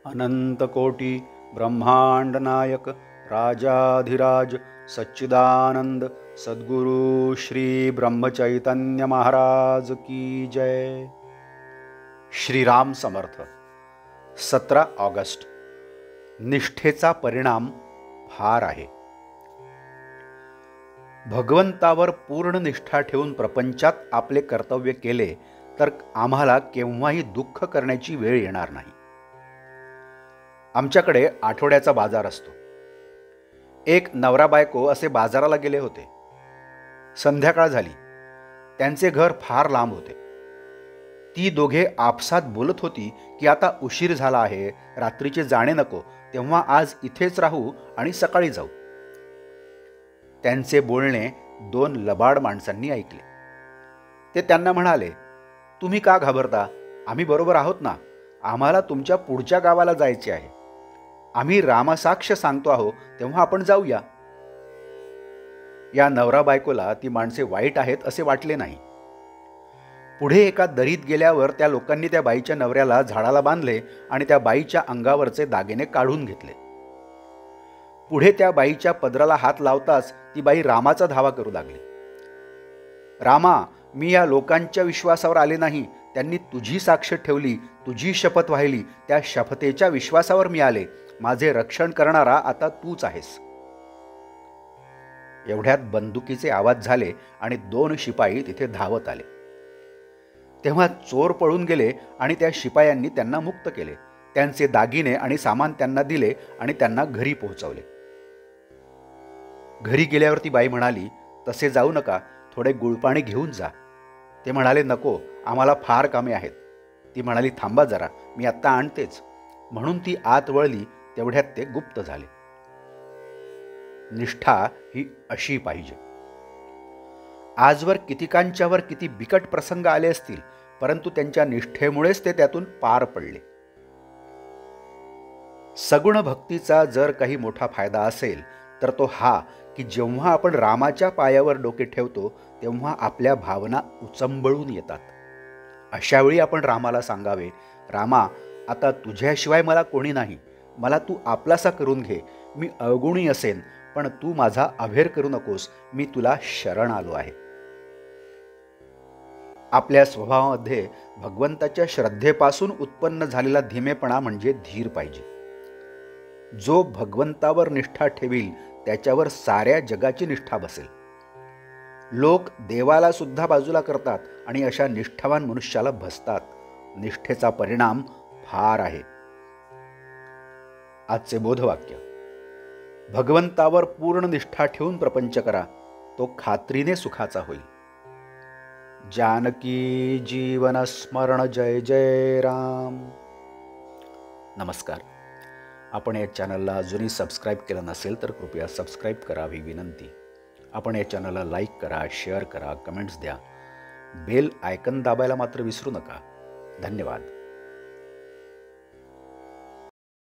अनंतकोटी ब्रह्मांड नायक राजाधिराज सच्चिदानंद सद्गुरु श्री ब्रह्मचैतन्य महाराज की जय। श्रीराम समर्थ। 17 ऑगस्ट। निष्ठेचा परिणाम फार आहे। भगवंतावर पूर्ण निष्ठा ठेवून प्रपंचात आपले कर्तव्य केले तर आम्हाला केव्हाही दुःख करण्याची वेळ येणार नाही। आमच्याकडे आठवड्याचा बाजार असतो। एक नवरा बायको असे बाजाराला गेले होते। संध्याकाळ झाली। त्यांचे घर फार लांब होते। ती दोघे आपसात बोलत होती की आता उशीर झाला आहे, रात्रीचे जाणे नको, तेव्हा आज इथेच राहू आणि सकाळी जाऊ। त्यांचे बोलणे 2 लबाड माणसांनी ऐकले। ते त्यांना म्हणाले, तुम्ही का घाबरता? आम्ही बरोबर आहोत ना, आम्हाला तुमच्या पुढच्या गावाला जायचे आहे। आम्ही रामसाक्ष सांगतो आहोत, तेव्हा आपण जाऊया। या नवरा बायकोला ती माणसे वाईट आहेत असे वाटले नाही। पुढे एका दरीत गेल्यावर त्या लोकांनी त्या बाईच्या नवऱ्याला झाडाला बांधले आणि त्या बाईच्या अंगावरचे दागिने काढून घेतले। पुढे त्या बाईच्या पदराला हात लावताच ती बाई रामाचा धावा करू लागली। रामा, मी या लोकांच्या विश्वासावर आले नाही, त्यांनी तुझी साक्ष ठेवली, तुझी शपथ वाहिली, त्या शपथेच्या विश्वासावर मी आले। माझे रक्षण करणारा आता तूच आहेस। एवढ्यात बंदुकीचे आवाज झाले आणि 2 शिपाई तिथे धावत आले। तेव्हा चोर पळून गेले आणि त्या शिपायांनी त्यांना मुक्त केले। त्यांचे दागिने आणि सामान त्यांना दिले आणि त्यांना घरी पोहोचवले। घरी गेल्यावर ती बाई म्हणाली, तसे जाऊ नका, थोडे गुळपाणी घेऊन जा। ते म्हणाले, नको, आम्हाला फार कामे आहेत। ती म्हणाली, थांबा जरा, मी आत्ता आणतेच। म्हणून ती आत वळली। तेवढ्यात ते गुप्त झाले। निष्ठा ही अशी पाहिजे। आजवर कितीकांच्यावर किती बिकट प्रसंग आले असतील, परंतु त्यांच्या निष्ठेमुळेच ते त्यातून पार पडले। सगुण भक्तीचा जर काही मोठा फायदा असेल तर तो हा की जेव्हा आपण रामाच्या पायावर डोके ठेवतो तेव्हा आपल्या भावना उचंबळून येतात। अशावेळी आपण रामाला सांगावे, रामा, आता तुझ्याशिवाय मला कोणी नाही, मला तू आपलासा करून घे। मी अवगुणी असेन, पण तू माझा अभेर करू नकोस, मी तुला शरण आलो आहे। आपल्या स्वभावामध्ये भगवंताच्या श्रद्धेपासून उत्पन्न झालेला धीमेपणा म्हणजे धीर पाहिजे। जो भगवंतावर निष्ठा ठेवील त्याच्यावर साऱ्या जगाची निष्ठा बसेल। लोक देवाला सुद्धा बाजूला करतात आणि अशा निष्ठावान मनुष्याला भसतात। निष्ठेचा परिणाम फार आहे। आजचे बोधवाक्य, भगवंतावर पूर्ण निष्ठा ठेवून प्रपंच करा, तो खात्रीने सुखाचा होईल। जानकी जीवन स्मरण जय जय राम। नमस्कार। आपण या चॅनलला अजूनही सबस्क्राईब केलं नसेल तर कृपया सबस्क्राईब करावी विनंती। आपण या चॅनलला लाईक करा, शेअर करा, कमेंट्स द्या। बेल आयकन दाबायला मात्र विसरू नका। धन्यवाद।